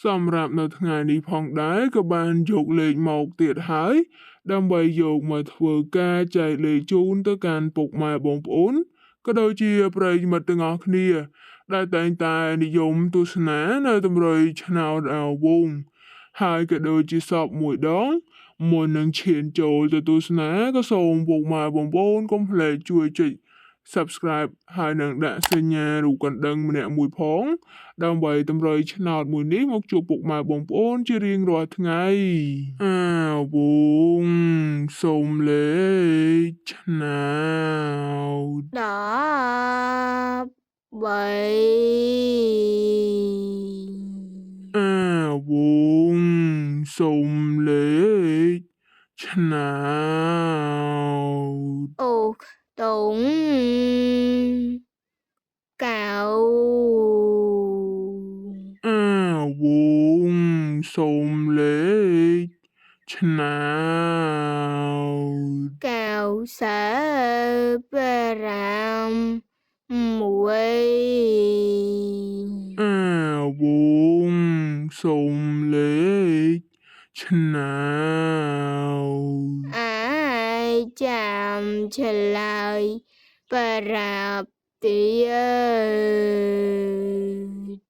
សម្រាប់នៅថ្ងៃនេះផងដែរក៏បានយកលេខមកទៀតហើយដើម្បីយកមកធ្វើការចែកលេខជូនទៅកាន់ពុកម៉ែបងប្អូនក៏ដូចជាប្រិយមិត្តទាំងអស់គ្នាដែលតែងតែនិយមទស្សនានៅតម្រុយឆ្នោតវងហើយក៏ដូចជាសពមួយដងមុននឹងឈានចូលទៅទស្សនាក៏សូមពុកម៉ែបងប្អូនកុំភ្លេចជួយចុច Subscribe ហើយនឹងដាក់សញ្ញារូបកណ្ដឹងម្នាក់មួយផងដើម្បីតម្រុយឆ្នោតមួយនេះមកជួបពុកម៉ែបងប្អូនជារៀងរាល់ថ្ងៃវងសូមលេខឆ្នោត13វងសូមលេខឆ្នោតអូតុងកៅវងសូមលេខឆ្នោត96វងសូមលេខឆ្នោតអាចចាំឆ្លើយប្រាប់ទៀត